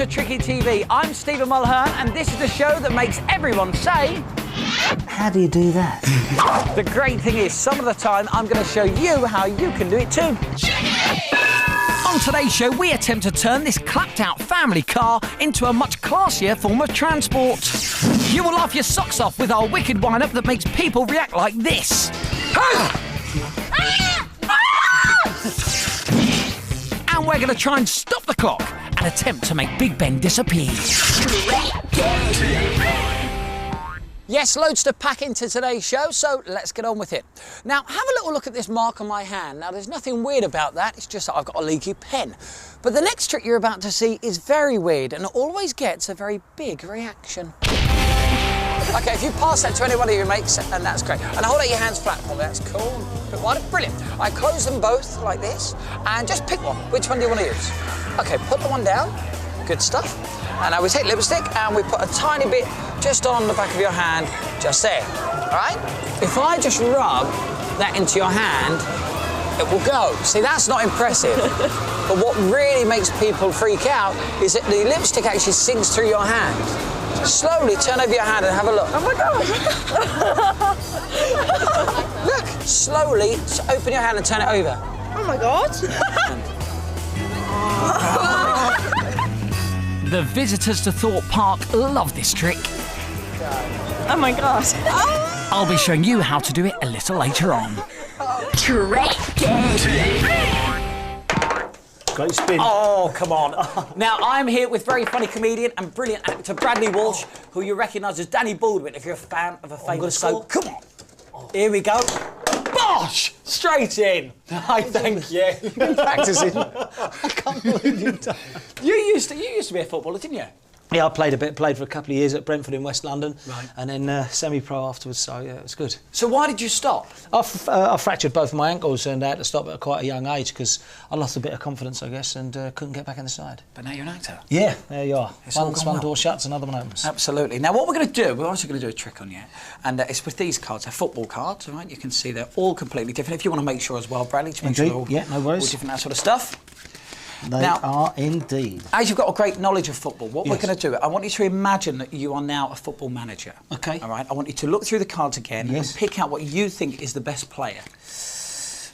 to Tricky TV. I'm Stephen Mulhern, and this is the show that makes everyone say... How do you do that? The great thing is, some of the time, I'm going to show you how you can do it too. On today's show, we attempt to turn this clapped-out family car into a much classier form of transport. You will laugh your socks off with our wicked wind-up that makes people react like this. And we're going to try and stop the clock and attempt to make Big Ben disappear. Yes, loads to pack into today's show, so let's get on with it. Now, have a little look at this mark on my hand. Now, there's nothing weird about that, it's just that I've got a leaky pen. But the next trick you're about to see is very weird and always gets a very big reaction. OK, if you pass that to any one of your mates, and that's great. And hold out your hands flat for me, that's cool. Brilliant. I close them both like this, and just pick one. Which one do you want to use? OK, put the one down. Good stuff. And now we take lipstick and we put a tiny bit just on the back of your hand, just there. All right? If I just rub that into your hand, it will go. See, that's not impressive. But what really makes people freak out is that the lipstick actually sinks through your hand. So slowly turn over your hand and have a look. Oh my God! Look, slowly open your hand and turn it over. Oh my God! The visitors to Thorpe Park love this trick. Oh my God. I'll be showing you how to do it a little later on. Great spin. Oh, come on. Now, I'm here with very funny comedian and brilliant actor Bradley Walsh, who you recognise as Danny Baldwin if you're a fan of a famous soap. Come on. Here we go. Bosh! Straight in. I thank you. You've been practising. I can't believe you've done. You used to be a footballer, didn't you? Yeah, I played for a couple of years at Brentford in West London. Right. And then semi-pro afterwards, so yeah, it was good. So why did you stop? I fractured both of my ankles and I had to stop at quite a young age because I lost a bit of confidence, I guess, and couldn't get back in the side. But now you're an actor. Yeah, there you are. One Door shuts, another one opens. Absolutely. Now, what we're going to do, we're also going to do a trick on you, and it's with these cards. They're football cards, all right? You can see they're all completely different. If you want to make sure as well, Bradley, to make sure they're all, yeah, no worries. all different, that sort of stuff. They are indeed. As you've got a great knowledge of football, what we're going to do, I want you to imagine that you are now a football manager. OK. All right? I want you to look through the cards again and pick out what you think is the best player.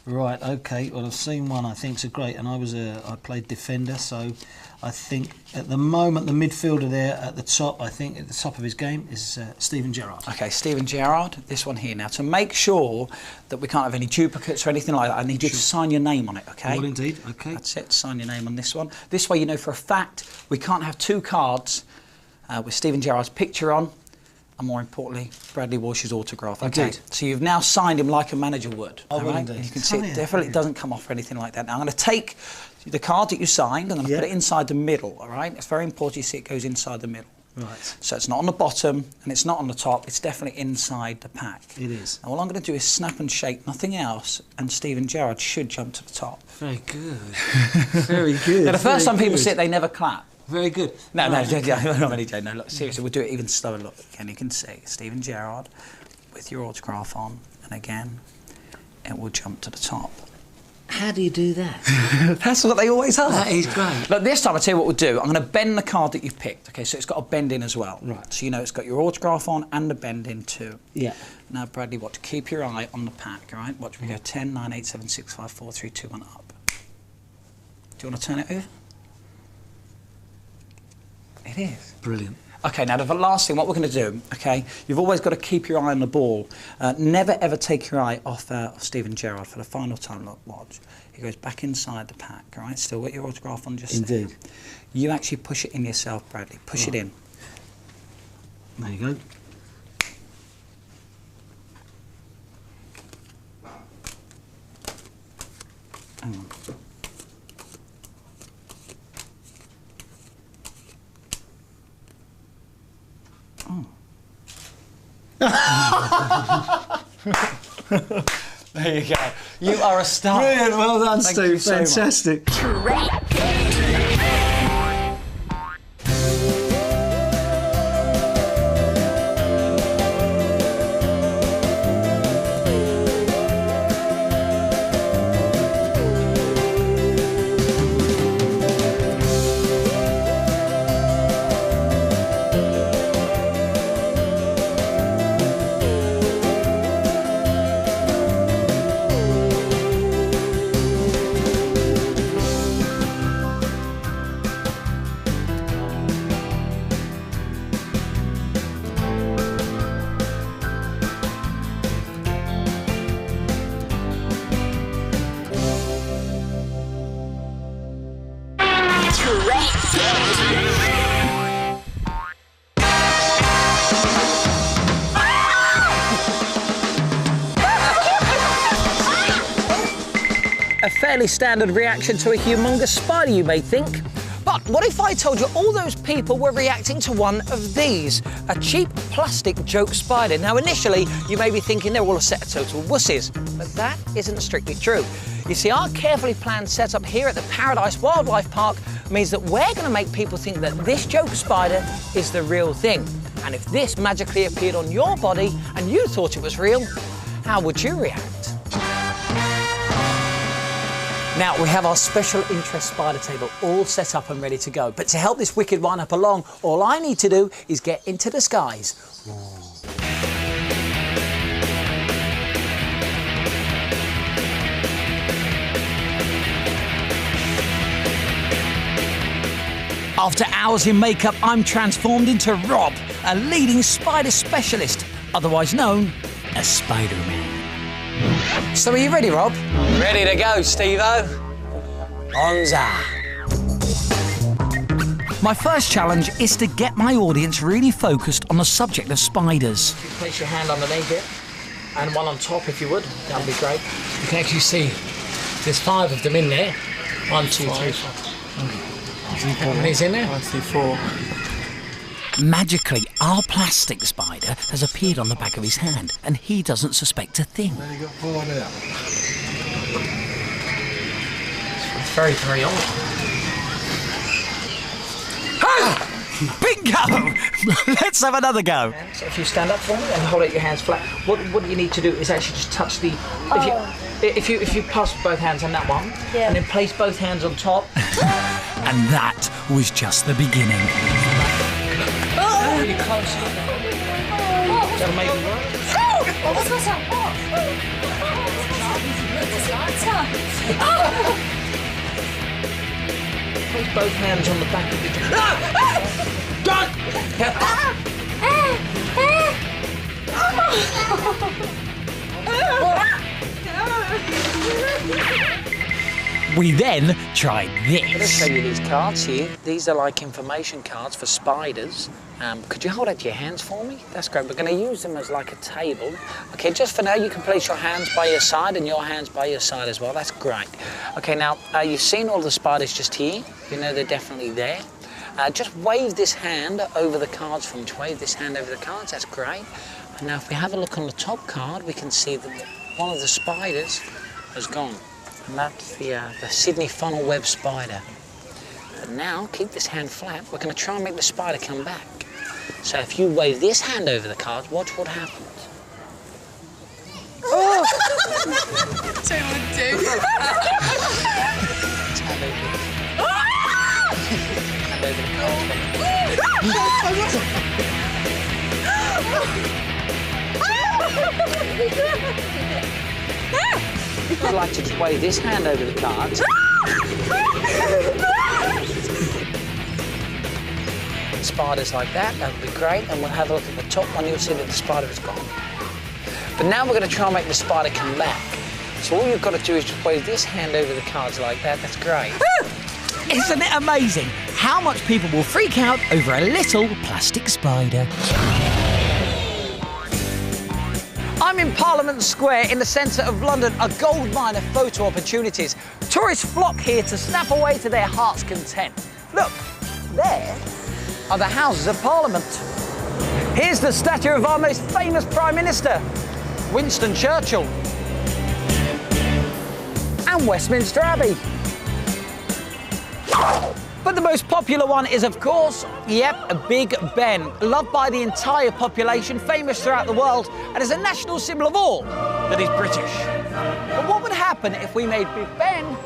Right, OK. Well, I've seen one I think's a great, and I played defender, so I think at the moment the midfielder there at the top, I think at the top of his game is Steven Gerrard. OK, Steven Gerrard, this one here. Now, to make sure that we can't have any duplicates or anything like that, I need you to sign your name on it, OK? Well, indeed, OK. That's it, sign your name on this one. This way you know for a fact we can't have two cards with Steven Gerrard's picture on, and more importantly, Bradley Walsh's autograph. OK, indeed. so you've now signed him like a manager would. Oh, well, right? indeed. You can see it definitely doesn't come off or anything like that. Now, I'm going to take the card that you signed, I'm going to put it inside the middle, all right? It's very important you see it goes inside the middle. Right. So it's not on the bottom and it's not on the top, it's definitely inside the pack. It is. And all I'm going to do is snap and shake, nothing else, and Steven Gerrard should jump to the top. Very good. Very good. Now, the first time people see it, they never clap. Very good. No, not really, Joe. No, look, seriously, we'll do it even slower. Look, again, you can see Steven Gerrard with your autograph on, and again, it will jump to the top. How do you do that? That's what they always are. That is great. Look, this time, I'll tell you what we'll do. I'm going to bend the card that you've picked, OK? So it's got a bend in as well. Right. So you know it's got your autograph on and a bend in too. Yeah. Now, Bradley, watch. Keep your eye on the pack, all right? Watch me go 10, 9, 8, 7, 6, 5, 4, 3, 2, 1, up. Do you want to turn it over? It is. Brilliant. OK, now the last thing, what we're going to do, OK, you've always got to keep your eye on the ball. Never, ever take your eye off Steven Gerrard for the final time. Look, watch. He goes back inside the pack, all right? Still got your autograph on just indeed. there. You actually push it in yourself, Bradley. Push it in. There you go. Hang on. There you go. You are a star. Brilliant, well done, Thank Steve. you so Fantastic. fairly standard reaction to a humongous spider, you may think. But what if I told you all those people were reacting to one of these, a cheap plastic joke spider? Now, initially, you may be thinking they're all a set of total wussies, but that isn't strictly true. You see, our carefully planned setup here at the Paradise Wildlife Park means that we're going to make people think that this joke spider is the real thing. And if this magically appeared on your body and you thought it was real, how would you react? Now, we have our special interest spider table all set up and ready to go. But to help this wicked wind-up along, all I need to do is get into disguise. After hours in makeup, I'm transformed into Rob, a leading spider specialist, otherwise known as Spider-Man. So are you ready, Rob? Ready to go, Steve-O. Onza. My first challenge is to get my audience really focused on the subject of spiders. You place your hand underneath it, and one on top if you would, that would be great. You can actually see there's 5 of them in there. 1, 2, 3, 4. How many's in there? 1, 2, 4. Magically, our plastic spider has appeared on the back of his hand, and he doesn't suspect a thing. Then you got 4 there. It's very, very odd. Ah! Bingo! Let's have another go. So if you stand up for me and hold out your hands flat, what you need to do is actually just touch the... If you pass both hands on that one, and then place both hands on top. And that was just the beginning. Really close. That'll make it work. Place both hands on the back of your... We then tried this. I'm going to show you these cards here. These are like information cards for spiders. Could you hold out your hands for me? That's great. We're going to use them as like a table. Okay, just for now, you can place your hands by your side and your hands by your side as well. That's great. Okay, now, you've seen all the spiders just here. You know they're definitely there. Just wave this hand over the cards for me. Just wave this hand over the cards. That's great. And now, if we have a look on the top card, we can see that one of the spiders has gone. And that's the Sydney funnel web spider. But now, keep this hand flat. We're going to try and make the spider come back. So if you wave this hand over the cards, watch what happens. Oh! That's what I would do. Hand over the cards. I'd like to just wave this hand over the cards. Spiders like that would be great, and we'll have a look at the top one. You'll see that the spider is gone. But now we're going to try and make the spider come back. So all you've got to do is just wave this hand over the cards like that. That's great. Isn't it amazing how much people will freak out over a little plastic spider? I'm in Parliament Square in the centre of London, a gold mine of photo opportunities. Tourists flock here to snap away to their heart's content. Look, there are the Houses of Parliament. Here's the statue of our most famous Prime Minister, Winston Churchill. And Westminster Abbey. But the most popular one is, of course, Big Ben. Loved by the entire population, famous throughout the world, and is a national symbol of all that is British. But what would happen if we made Big Ben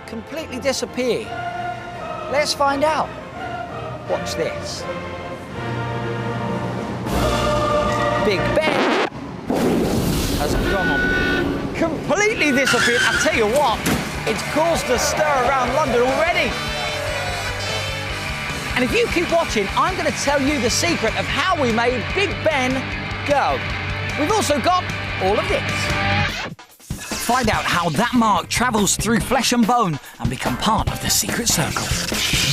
completely disappear? Let's find out. Watch this. Big Ben has gone. Completely disappeared. I tell you what, it's caused a stir around London already. And if you keep watching, I'm going to tell you the secret of how we made Big Ben go. We've also got all of this. Find out how that mark travels through flesh and bone and become part of the secret circle.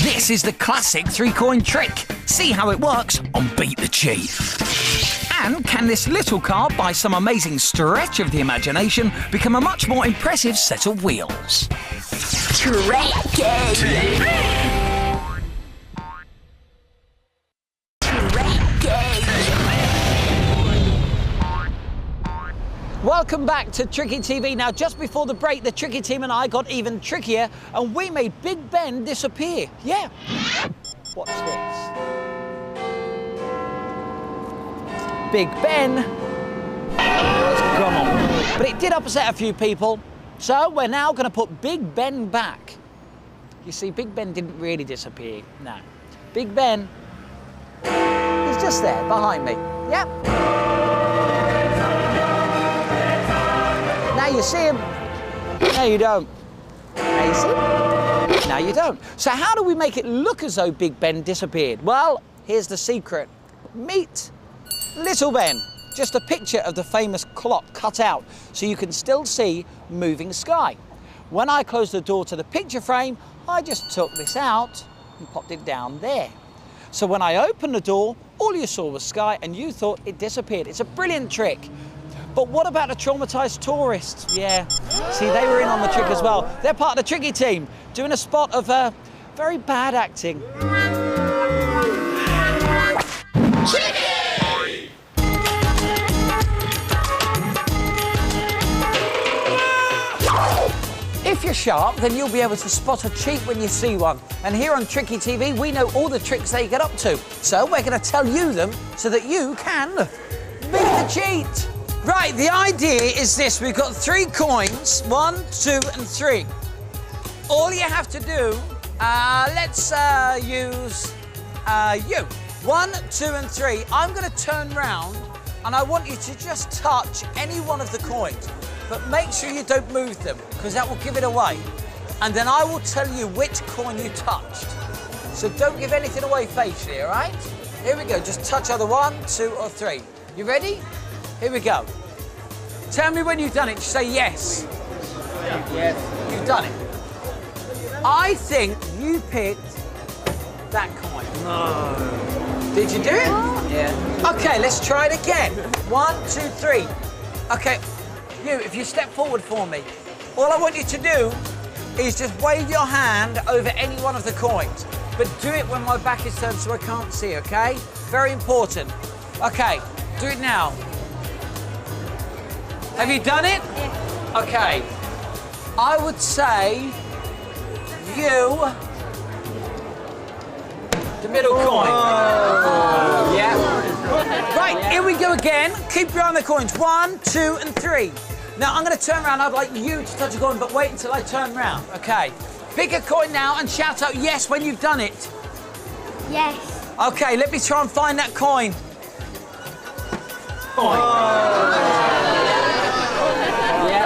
This is the classic 3-coin trick. See how it works on Beat the Chief. And can this little car, by some amazing stretch of the imagination, become a much more impressive set of wheels? Welcome back to Tricky TV. Now, just before the break, the Tricky team and I got even trickier, and we made Big Ben disappear. Yeah. Watch this. Big Ben has gone. But it did upset a few people, so we're now going to put Big Ben back. You see, Big Ben didn't really disappear. No. Big Ben is just there behind me. Yep. Now you see him. Now you don't. Now you see him. Now you don't. So how do we make it look as though Big Ben disappeared? Well, here's the secret. Meet Little Ben. Just a picture of the famous clock cut out so you can still see moving sky. When I closed the door to the picture frame, I just took this out and popped it down there. So when I opened the door, all you saw was sky and you thought it disappeared. It's a brilliant trick. But what about the traumatised tourists? Yeah, see, they were in on the trick as well. They're part of the Tricky team, doing a spot of very bad acting. Tricky! If you're sharp, then you'll be able to spot a cheat when you see one. And here on Tricky TV, we know all the tricks they get up to. So we're going to tell you them so that you can beat the cheat. Right, the idea is this. We've got 3 coins, 1, 2 and 3. All you have to do, let's use you. 1, 2 and 3. I'm going to turn round and I want you to just touch any one of the coins. But make sure you don't move them, because that will give it away. And then I will tell you which coin you touched. So don't give anything away facially, all right? Here we go. Just touch either 1, 2 or 3. You ready? Here we go. Tell me when you've done it. Just say yes. Yes. You've done it. I think you picked that coin. No. Did you do it? Yeah. OK, let's try it again. 1, 2, 3. OK, you, if you step forward for me, all I want you to do is just wave your hand over any one of the coins. But do it when my back is turned so I can't see, OK? Very important. OK, do it now. Have you done it? Yeah. OK. I would say you... the middle coin. Oh. Yeah. Right, here we go again. Keep your eye on the coins. 1, 2 and 3. Now, I'm going to turn around. I'd like you to touch a coin, but wait until I turn round. OK. Pick a coin now and shout out yes when you've done it. Yes. OK, let me try and find that coin. Oh.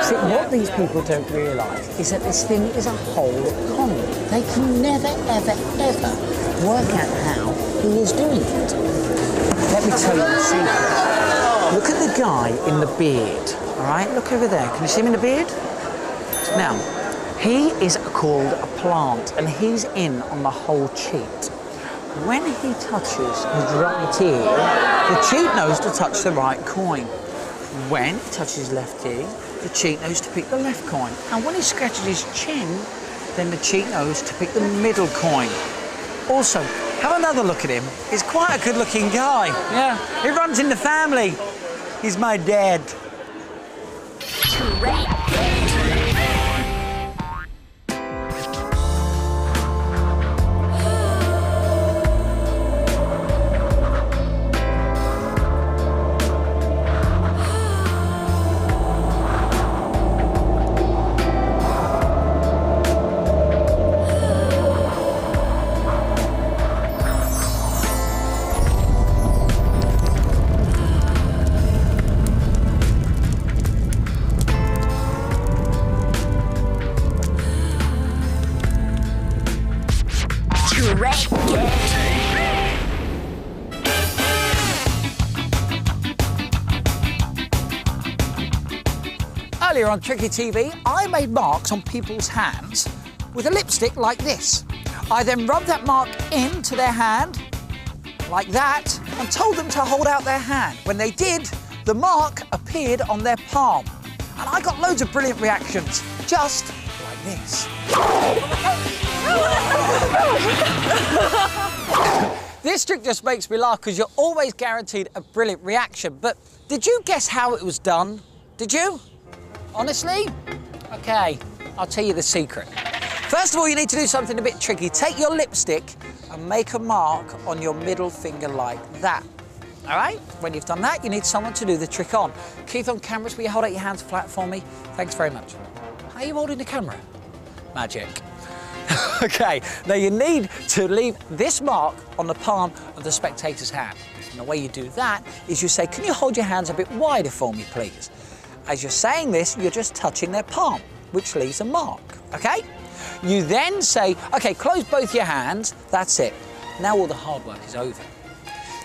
See, what these people don't realise is that this thing is a whole economy. They can never, ever, ever work out how he is doing it. Let me tell you the secret. Look at the guy in the beard, all right? Look over there. Can you see him in the beard? Now, he is called a plant, and he's in on the whole cheat. When he touches his right ear, the cheat knows to touch the right coin. When he touches his left ear, the cheat knows to pick the left coin. And when he scratches his chin, then the cheat knows to pick the middle coin. Also, have another look at him. He's quite a good-looking guy. Yeah, he runs in the family. He's my dad. Earlier on Tricky TV, I made marks on people's hands with a lipstick like this. I then rubbed that mark into their hand, like that, and told them to hold out their hand. When they did, the mark appeared on their palm. And I got loads of brilliant reactions, just like this. This trick just makes me laugh because you're always guaranteed a brilliant reaction. But did you guess how it was done? Did you? Honestly? Okay, I'll tell you the secret. First of all, you need to do something a bit tricky. Take your lipstick and make a mark on your middle finger like that. All right? When you've done that, you need someone to do the trick on. Keith on cameras, will you hold out your hands flat for me? Thanks very much. How are you holding the camera? Magic. Okay, now you need to leave this mark on the palm of the spectator's hand. And the way you do that is you say, can you hold your hands a bit wider for me, please? As you're saying this, you're just touching their palm, which leaves a mark, okay? You then say, okay, close both your hands, that's it. Now all the hard work is over.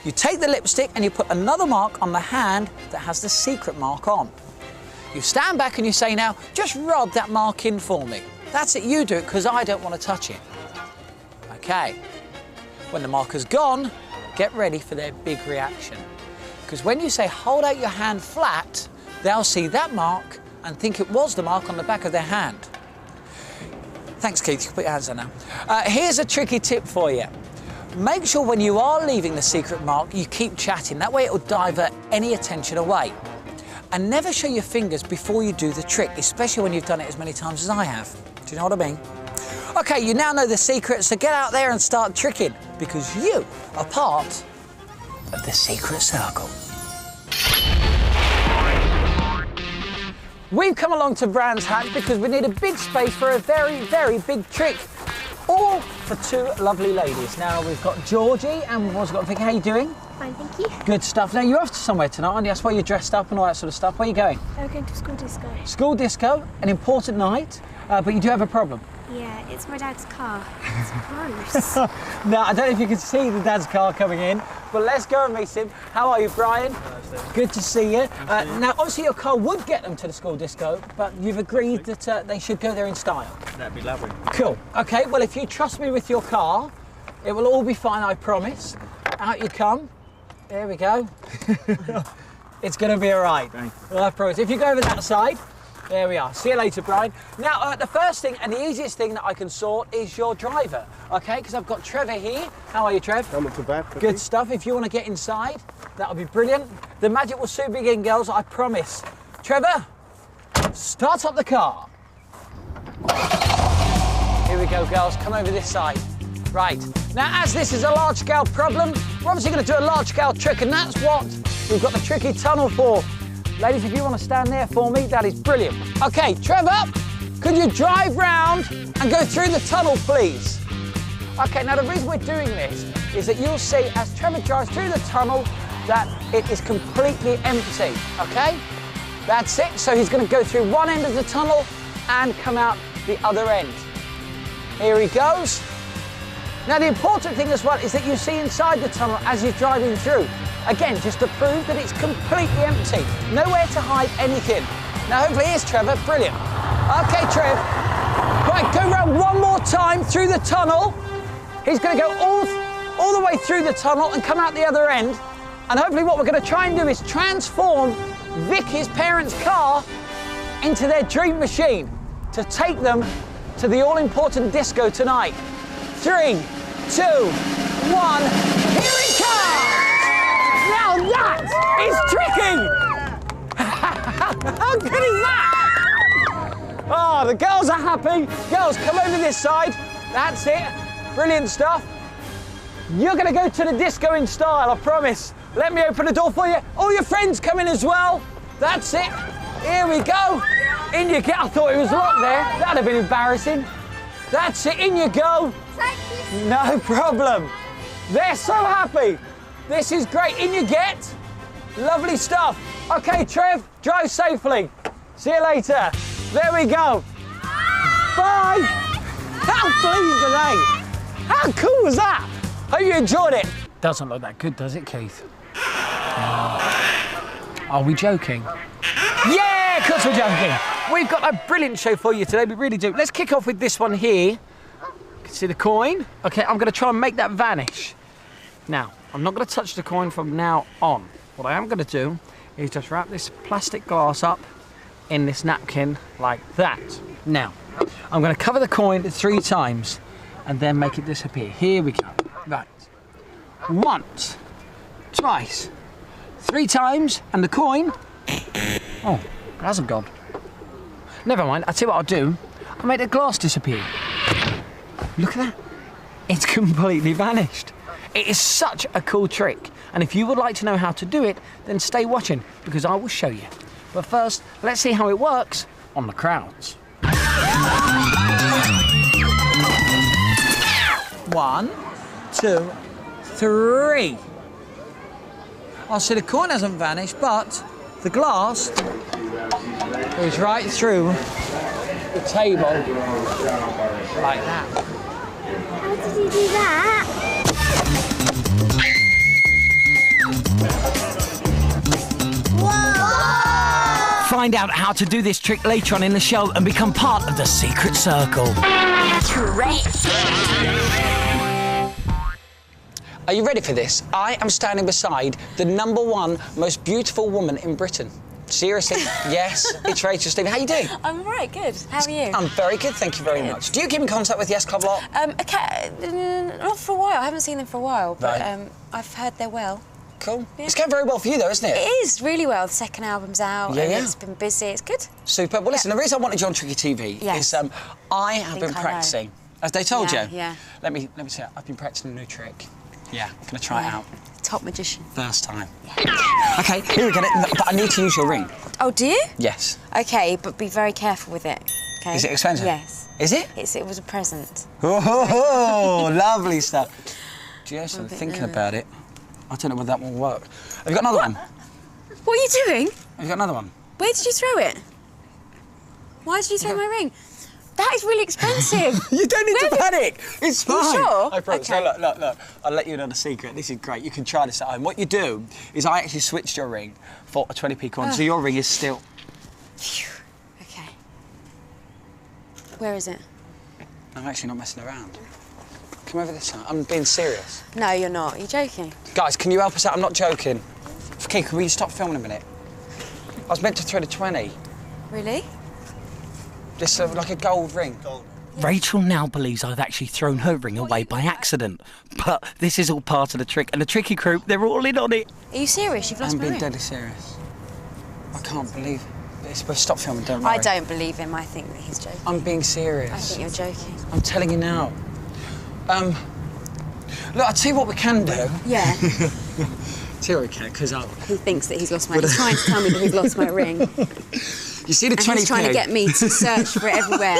You take the lipstick and you put another mark on the hand that has the secret mark on. You stand back and you say, now, just rub that mark in for me. That's it, you do it, because I don't want to touch it. Okay. When the marker's gone, get ready for their big reaction. Because when you say, hold out your hand flat, they'll see that mark and think it was the mark on the back of their hand. Thanks, Keith, you can put your hands down now. Here's a tricky tip for you. Make sure when you are leaving the secret mark, you keep chatting. That way it will divert any attention away. And never show your fingers before you do the trick, especially when you've done it as many times as I have. Do you know what I mean? Okay, you now know the secret, so get out there and start tricking, because you are part of the secret circle. We've come along to Brands Hatch because we need a big space for a very, very big trick. All for two lovely ladies. Now, we've got Georgie and we've also got Vicky. How you doing? Fine, thank you. Good stuff. Now, you're off to somewhere tonight, aren't you? That's why you're dressed up and all that sort of stuff. Where are you going? We're going to school disco. School disco, an important night, but you do have a problem. Yeah, it's my dad's car. It's gross. Now, I don't know if you can see the dad's car coming in, but let's go and meet him. How are you, Brian? Hello, good to see you. Now, obviously your car would get them to the school disco, but you've agreed that they should go there in style. That'd be lovely. Cool. Okay, well, if you trust me with your car, it will all be fine, I promise. Out you come. There we go. It's going to be all right. Well, I promise. If you go over that side, there we are. See you later, Brian. Now, the first thing and the easiest thing that I can sort is your driver, okay? Because I've got Trevor here. How are you, Trev? I'm not too bad. Good stuff. If you want to get inside, that'll be brilliant. The magic will soon begin, girls, I promise. Trevor, start up the car. Here we go, girls. Come over this side. Right. Now, as this is a large-scale problem, we're obviously going to do a large-scale trick, and that's what we've got the tricky tunnel for. Ladies, if you want to stand there for me, that is brilliant. Okay, Trevor, could you drive round and go through the tunnel, please? Okay, now the reason we're doing this is that you'll see as Trevor drives through the tunnel that it is completely empty, okay? That's it. So he's going to go through one end of the tunnel and come out the other end. Here he goes. Now, the important thing as well is that you see inside the tunnel as he's driving through. Again, just to prove that it's completely empty. Nowhere to hide anything. Now, hopefully, here's Trevor. Brilliant. Okay, Trev. Right, go round one more time through the tunnel. He's going to go all the way through the tunnel and come out the other end. And hopefully what we're going to try and do is transform Vicky's parents' car into their dream machine to take them to the all-important disco tonight. 3, 2, 1, here it comes! Now that is tricky! How good is that? Oh, the girls are happy. Girls, come over this side. That's it. Brilliant stuff. You're going to go to the disco in style, I promise. Let me open the door for you. All your friends come in as well. That's it. Here we go. In you go. I thought it was locked there. That'd have been embarrassing. That's it. In you go. Thank you. No problem. They're so happy. This is great. In you get. Lovely stuff. Okay, Trev, drive safely. See you later. There we go. Bye. How pleased are they? How cool was that? Hope you enjoyed it. Doesn't look that good, does it, Keith? Are we joking? Yeah, of course we're joking. We've got a brilliant show for you today, we really do. Let's kick off with this one here. You can see the coin. Okay, I'm going to try and make that vanish. Now, I'm not going to touch the coin from now on. What I am going to do is just wrap this plastic glass up in this napkin like that. Now, I'm going to cover the coin 3 times and then make it disappear. Here we go. Right. Once, twice, 3 times, and the coin... Oh, it hasn't gone. Never mind, I'll tell you what I'll do. I'll make the glass disappear. Look at that. It's completely vanished. It is such a cool trick. And if you would like to know how to do it, then stay watching, because I will show you. But first, let's see how it works on the crowds. 1, 2, 3. Oh, see, the coin hasn't vanished, but the glass goes right through the table like that. How did you do that? Whoa! Find out how to do this trick later on in the show and become part of the secret circle. Are you ready for this? I am standing beside the #1 most beautiful woman in Britain. Seriously, yes, it's Rachel Stephen. How are you doing? I'm all right, good. How are you? I'm very good, thank you very much. Do you keep in contact with the S Club lot? Okay, not for a while. I haven't seen them for a while, but Right. I've heard they're well. Cool. Yeah. It's going very well for you though, isn't it? It is really well. The second album's out, Yeah, and yeah. it's been busy. It's good. Super. Well, listen, the reason I wanted you on Tricky TV Yes. is I have think been I know. practicing. As they told Yeah, you? yeah. Let me tell you, I've been practicing a new trick. Yeah, I'm going to try it out. Top magician. First time. OK, here we go. But I need to use your ring. Oh, do you? Yes. Okay, but be very careful with it. Okay. Is it expensive? Yes. Is it? It was a present. Oh, lovely stuff. Just thinking about it, I don't know whether that one will work. Have you got another one? What are you doing? Have you got another one? Where did you throw it? Why did you throw my ring? That is really expensive. You don't need to panic. It's fine. You sure? I promise. Okay. So look. I'll let you in on a secret. This is great. You can try this at home. What you do is I actually switched your ring for a 20p coin, so your ring is still... Phew. Okay. Where is it? I'm actually not messing around. Come over this side. I'm being serious. No, you're not. Are you joking? Guys, can you help us out? I'm not joking. Okay, can we stop filming a minute? I was meant to throw the 20. Really? Just like a gold ring. Rachel now believes I've actually thrown her ring away by accident. But this is all part of the trick, and the Tricky crew, they're all in on it. Are you serious? You've lost I'm my being ring? deadly serious. I can't believe it. It's supposed to stop filming, don't worry. I don't believe him. I think that he's joking. I'm being I serious. think you're joking. I'm telling you now. Look, I'll tell you what we can do. Yeah. Tell you what we can, because He thinks that he's lost my ring. He's trying to tell me that he's lost my ring. you see the 20p? And he's trying to get me to search for it everywhere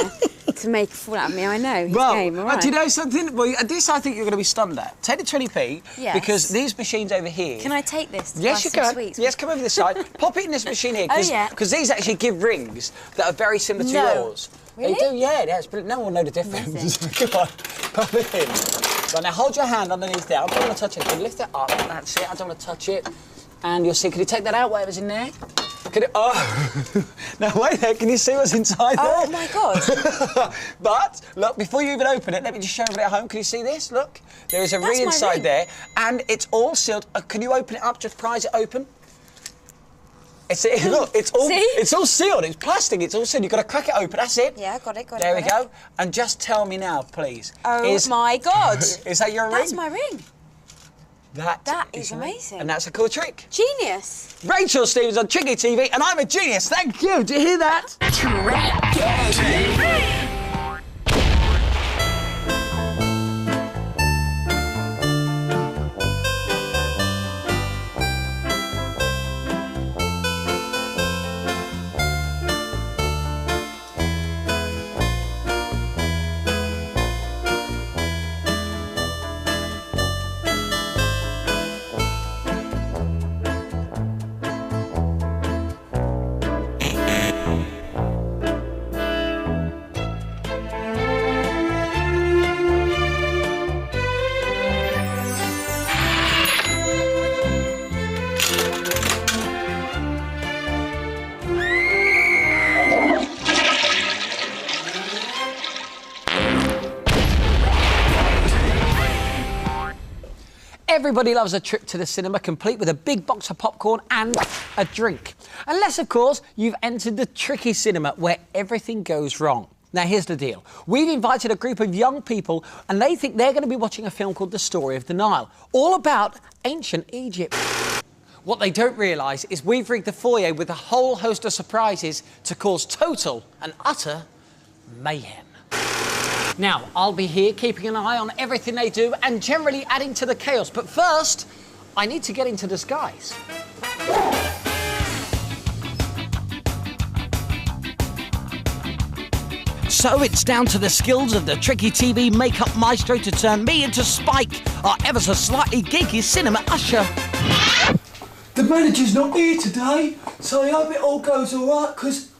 to make a fool out of me. I know. He's game, all right. do you know something? Well, this I think you're going to be stunned at. Take the 20p, Yes. because these machines over here... Can I take this to Yes, buy you some can. sweets? Yes, come over this side. Pop it in this machine here, Oh, yeah. because these actually give rings that are very similar to No. yours. Really? They do, yeah. It's brilliant. No one will know the difference. Come on, pop it in. Right, now hold your hand underneath there. I don't want to touch it. Can you lift it up? That's it. I don't want to touch it. And you'll see. Can you take that out? Whatever's in there. Can it? Oh. Now wait there. Can you see what's inside there? Oh, my God. But look, before you even open it, let me just show everybody at home. Can you see this? Look, there is a That's ring my inside ring. there, and it's all sealed. Can you open it up? Just prise it open. Look, it's all See? it's all sealed. It's plastic. It's all sealed. You've got to crack it open. That's it. Yeah, got it, got it. There we got go. And just tell me now, please. Oh, my God. Is that your ring? That's my ring. That is your ring. amazing. And that's a cool trick. Genius. Rachel Stevens on Tricky TV, and I'm a genius. Thank you. Do you hear that? Everybody loves a trip to the cinema, complete with a big box of popcorn and a drink. Unless, of course, you've entered the tricky cinema where everything goes wrong. Now, here's the deal. We've invited a group of young people and they think they're going to be watching a film called The Story of the Nile, all about ancient Egypt. What they don't realise is we've rigged the foyer with a whole host of surprises to cause total and utter mayhem. Now, I'll be here keeping an eye on everything they do and generally adding to the chaos. But first, I need to get into disguise. So it's down to the skills of the tricky TV makeup maestro to turn me into Spike, our ever so slightly geeky cinema usher. The manager's not here today, so I hope it all goes all right, because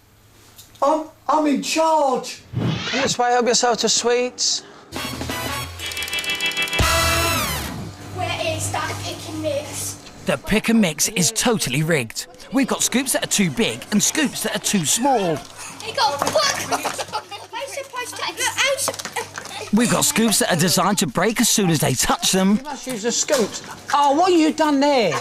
I'm in charge. Come this way, help yourself to sweets. Where is that pick and mix? The pick and mix is totally rigged. We've got scoops that are too big and scoops that are too small. Hey, go, look! I'm supposed to... We've got scoops that are designed to break as soon as they touch them. You must use the scoops. Oh, what have you done there?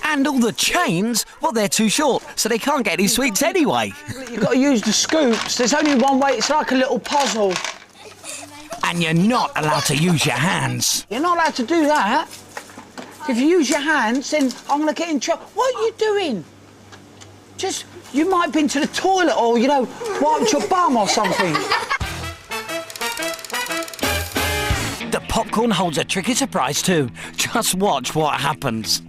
And all the chains, well, they're too short, so they can't get any sweets anyway. You've got to use the scoops. There's only one way. It's like a little puzzle. And you're not allowed to use your hands. You're not allowed to do that. If you use your hands, then I'm going to get in trouble. What are you doing? Just, you might have been to the toilet or, you know, wiped your bum or something. The popcorn holds a tricky surprise too. Just watch what happens.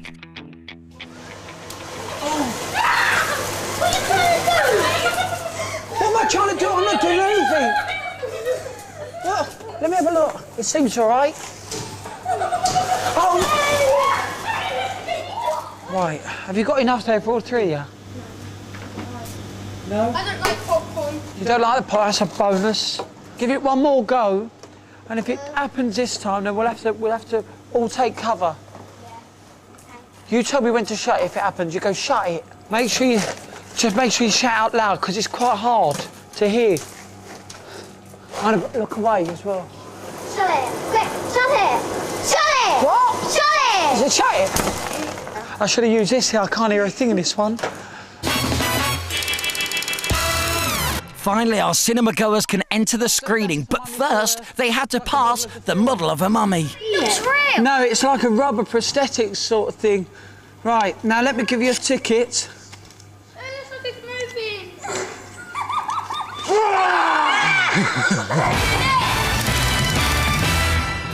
What am I trying to do? I'm not doing anything. Well, let me have a look. It seems all right. Oh. Right, have you got enough there for all three of you? No? I don't like popcorn. You don't like the pie? That's a bonus. Give it one more go, and if it happens this time, then we'll have to all take cover. You tell me when to shut it if it happens. You go shut it. Make sure you shout out loud because it's quite hard to hear. I'm gonna look away as well. Shut it! Quick, shut it! Shut it! What? Shut it! Is it shut it? I should have used this here. I can't hear a thing in this one. Finally, our cinema goers can enter the screening, but first they had to pass the model of a mummy. It's real! No, it's like a rubber prosthetic sort of thing. Right, now let me give you a ticket. Oh, looks like it's moving.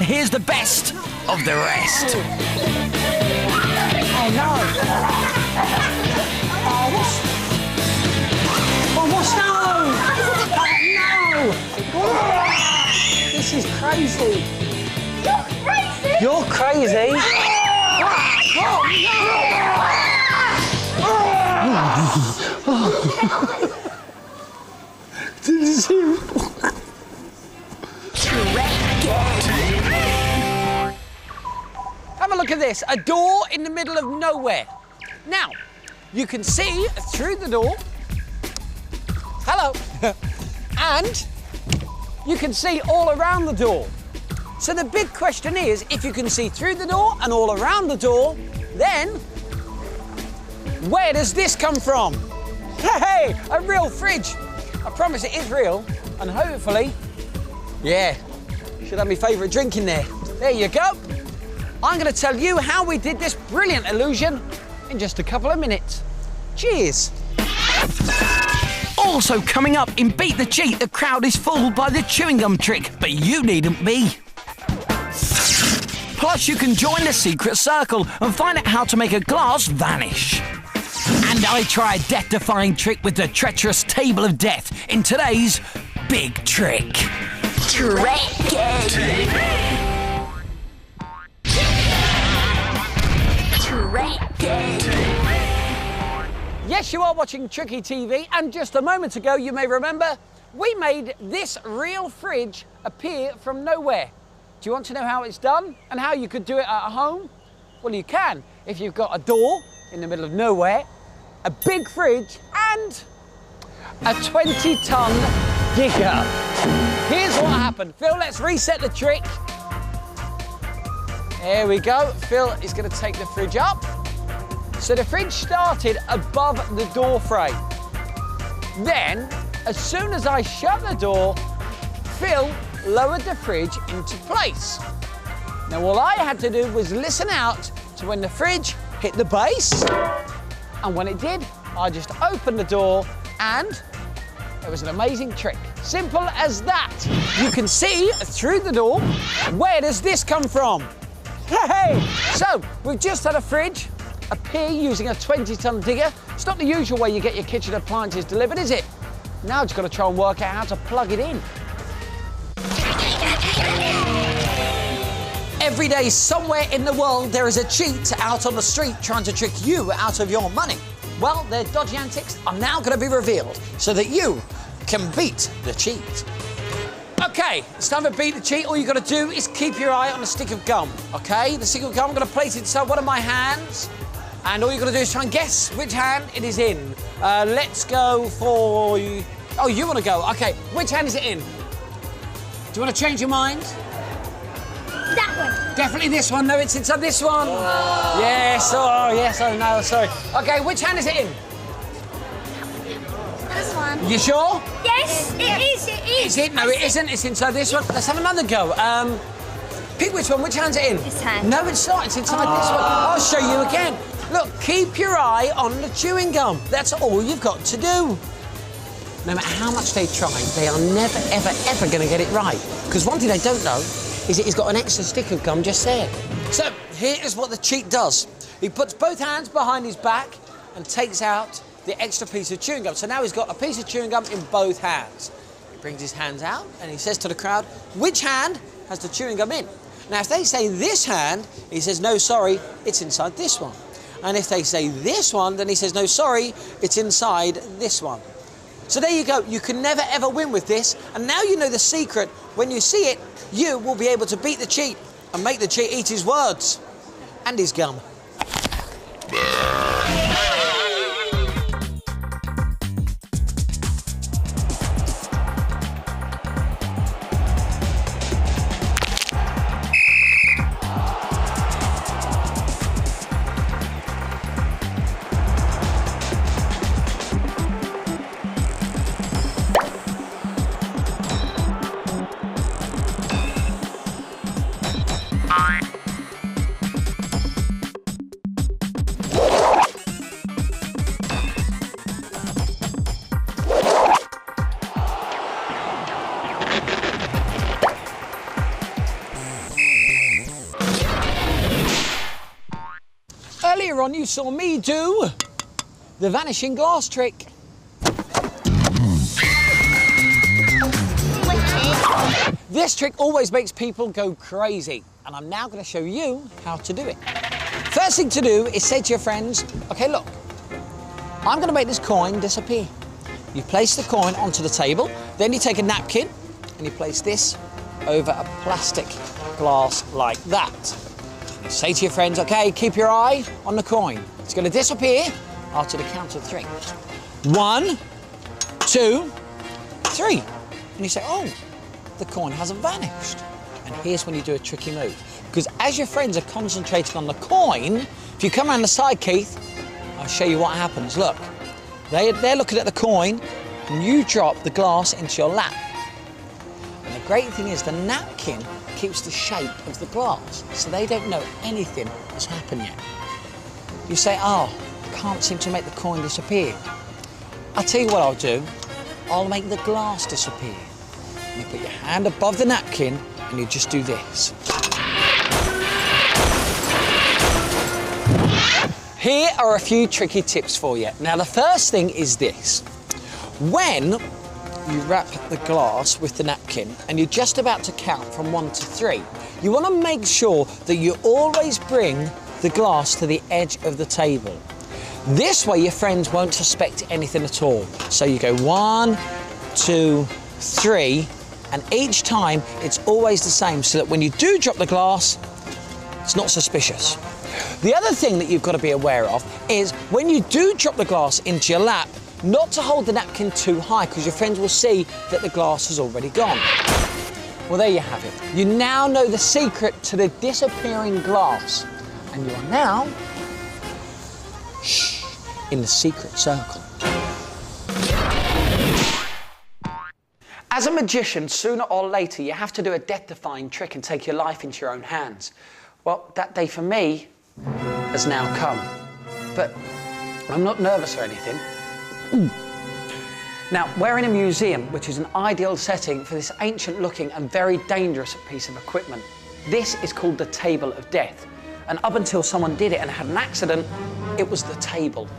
Here's the best of the rest. Oh no! What's no? Oh no! This is crazy. You're crazy! You're crazy? Did you see him? Have a look at this, a door in the middle of nowhere. Now, you can see through the door. Hello. And you can see all around the door. So the big question is, if you can see through the door and all around the door, then where does this come from? Hey, a real fridge. I promise it is real, and hopefully, yeah, should have my favourite drink in there. There you go. I'm going to tell you how we did this brilliant illusion in just a couple of minutes. Cheers. Also coming up in Beat the Cheat, the crowd is fooled by the chewing gum trick, but you needn't be. Plus, you can join the secret circle and find out how to make a glass vanish. And I try a death-defying trick with the treacherous table of death in today's Big Trick. Yes, you are watching Tricky TV, and just a moment ago, you may remember, we made this real fridge appear from nowhere. Do you want to know how it's done and how you could do it at home? Well, you can if you've got a door in the middle of nowhere, a big fridge, and a 20-ton digger. Here's what happened. Phil, let's reset the trick. There we go. Phil is going to take the fridge up. So the fridge started above the door frame. Then, as soon as I shut the door, Phil lowered the fridge into place. Now, all I had to do was listen out to when the fridge hit the base, and when it did, I just opened the door and it was an amazing trick. Simple as that. You can see through the door. Where does this come from? Hey! So, we've just had a fridge appear using a 20-ton digger. It's not the usual way you get your kitchen appliances delivered, is it? Now I've just got to try and work out how to plug it in. Every day, somewhere in the world, there is a cheat out on the street trying to trick you out of your money. Well, their dodgy antics are now going to be revealed so that you can beat the cheat. OK, it's time to beat the cheat. All you've got to do is keep your eye on a stick of gum, OK? The stick of gum, I'm going to place it inside one of my hands, and all you've got to do is try and guess which hand it is in. Let's go for... Oh, you want to go? OK, which hand is it in? Do you want to change your mind? That one. Definitely this one. No, it's inside this one. Oh. Yes, oh, yes, oh, no, sorry. OK, which hand is it in? This one. You sure? Yes, it is, it is. Is it? No, it isn't. It's inside this one. Let's have another go. Pick which one. Which hand's it in? This hand. No, it's not. It's inside this one. I'll show you again. Look, keep your eye on the chewing gum. That's all you've got to do. No matter how much they try, they are never, ever, ever going to get it right. Because one thing they don't know is that he's got an extra stick of gum just there. So, here is what the cheat does. He puts both hands behind his back and takes out the extra piece of chewing gum. So now he's got a piece of chewing gum in both hands. He brings his hands out and he says to the crowd, which hand has the chewing gum in? Now, if they say this hand, he says, no, sorry, it's inside this one. And if they say this one, then he says, no, sorry, it's inside this one. So there you go. You can never, ever win with this. And now you know the secret. When you see it, you will be able to beat the cheat and make the cheat eat his words and his gum. Earlier on, you saw me do the vanishing glass trick. This trick always makes people go crazy, and I'm now going to show you how to do it. First thing to do is say to your friends, OK, look, I'm going to make this coin disappear. You place the coin onto the table, then you take a napkin and you place this over a plastic glass like that. Say to your friends, OK, keep your eye on the coin. It's going to disappear after the count of 3. 1, 2, 3. And you say, oh, the coin hasn't vanished. And here's when you do a tricky move. Because as your friends are concentrating on the coin, if you come around the side, Keith, I'll show you what happens. Look, they're looking at the coin, and you drop the glass into your lap. And the great thing is the napkin keeps the shape of the glass, so they don't know anything has happened yet. You say, oh, I can't seem to make the coin disappear. I'll tell you what I'll do. I'll make the glass disappear. And you put your hand above the napkin and you just do this. Here are a few tricky tips for you. Now, the first thing is this. When you wrap the glass with the napkin and you're just about to count from 1 to 3, you want to make sure that you always bring the glass to the edge of the table. This way your friends won't suspect anything at all. So you go 1, 2, 3, and each time it's always the same, so that when you do drop the glass, it's not suspicious. The other thing that you've got to be aware of is when you do drop the glass into your lap, not to hold the napkin too high, because your friends will see that the glass has already gone. Well, there you have it. You now know the secret to the disappearing glass. And you are now in the secret circle. As a magician, sooner or later, you have to do a death-defying trick and take your life into your own hands. Well, that day for me has now come. But I'm not nervous or anything. Now, we're in a museum, which is an ideal setting for this ancient-looking and very dangerous piece of equipment. This is called the Table of Death. And up until someone did it and had an accident, it was the table.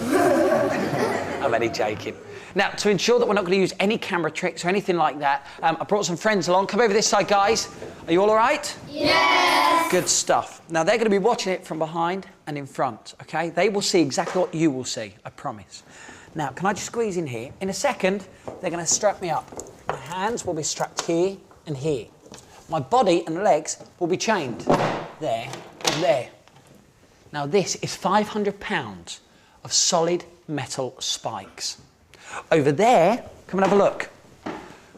I'm only joking. Now, to ensure that we're not going to use any camera tricks or anything like that, I brought some friends along. Come over this side, guys. Are you all right? Yes! Good stuff. Now, they're going to be watching it from behind and in front, OK? They will see exactly what you will see, I promise. Now, can I just squeeze in here? In a second, they're going to strap me up. My hands will be strapped here and here. My body and legs will be chained there and there. Now, this is 500 pounds of solid metal spikes. Over there, come and have a look.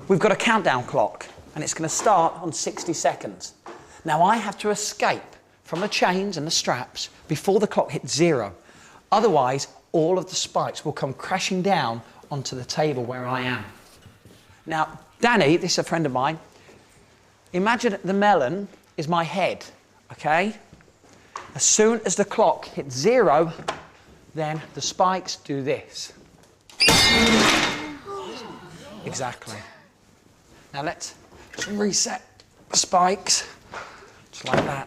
We've got a countdown clock, and it's going to start on 60 seconds. Now, I have to escape from the chains and the straps before the clock hits 0. Otherwise, all of the spikes will come crashing down onto the table where I am. Now, Danny, this is a friend of mine, imagine the melon is my head, OK? As soon as the clock hits 0, then the spikes do this. Exactly. Now let's just reset the spikes, just like that.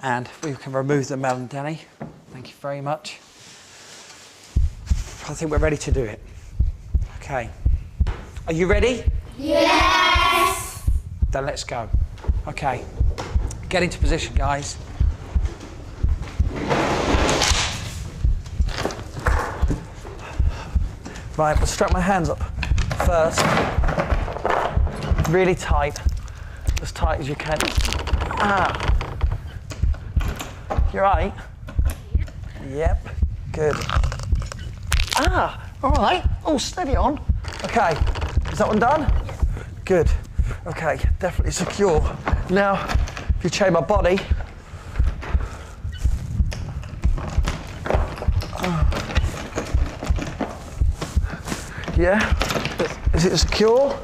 And we can remove the melon, Danny. Thank you very much. I think we're ready to do it. Okay. Are you ready? Yes! Then let's go. Okay. Get into position, guys. Right, we'll strap my hands up first. Really tight. As tight as you can. Ah. You right? Yep. Good. Ah, all right. Oh, steady on. Okay. Is that one done? Good. Okay, definitely secure. Now, if you chain my body. Yeah? Is it secure?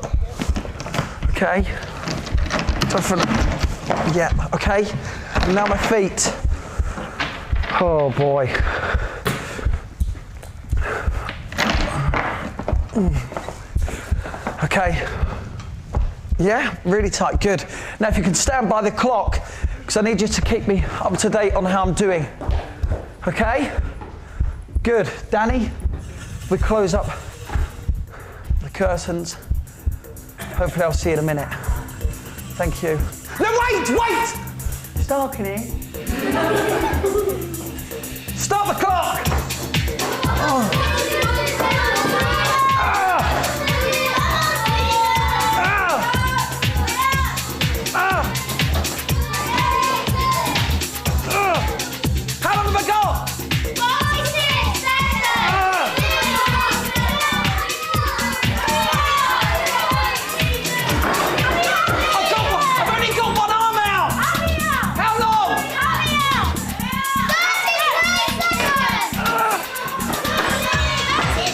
Okay. Different. Yeah, okay. And now my feet. Oh boy. Okay. Yeah, really tight, good. Now if you can stand by the clock, because I need you to keep me up to date on how I'm doing. Okay? Good. Danny, we close up the curtains. Hopefully I'll see you in a minute. Thank you. No, wait! It's dark in here. Stop the clock! Oh. How long have I got? 5, 6, 7. I've only got one arm out. How long?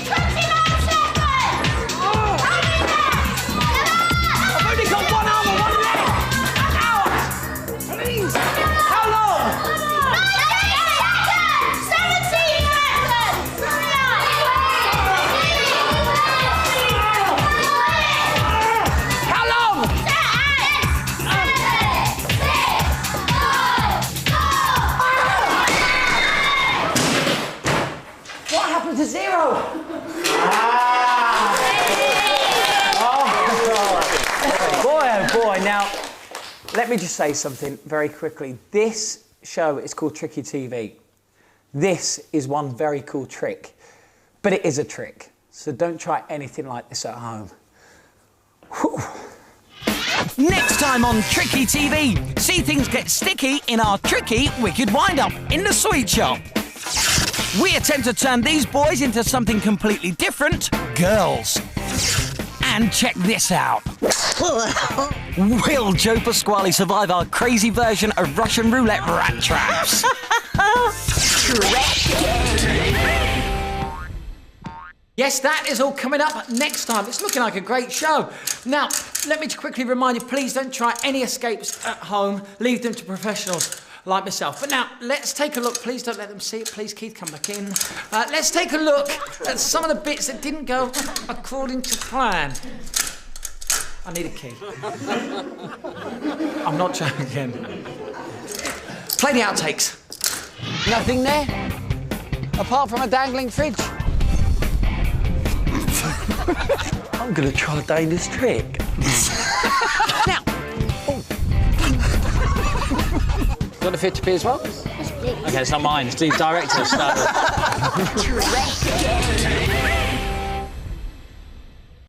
30 seconds. I've only got one arm and one leg. Out. Please. How long? 17 seconds. How long? 6, 5, 4. What happened to 0? Oh, boy, oh boy. Now, let me just say something very quickly. This show is called Tricky TV. This is one very cool trick, but it is a trick. So don't try anything like this at home. Whew. Next time on Tricky TV, see things get sticky in our tricky wicked wind-up in the sweet shop. We attempt to turn these boys into something completely different, girls. And check this out. Will Joe Pasquale survive our crazy version of Russian roulette rat traps? Yes, that is all coming up next time. It's looking like a great show. Now, let me quickly remind you, please don't try any escapes at home. Leave them to professionals like myself. But now, let's take a look. Please don't let them see it. Please, Keith, come back in. Let's take a look at some of the bits that didn't go according to plan. I need a key. I'm not joking. Play the outtakes. Nothing there? Apart from a dangling fridge? I'm going to try a dangerous trick. Now, got a 50p as well? Okay, it's not mine, it's the director's.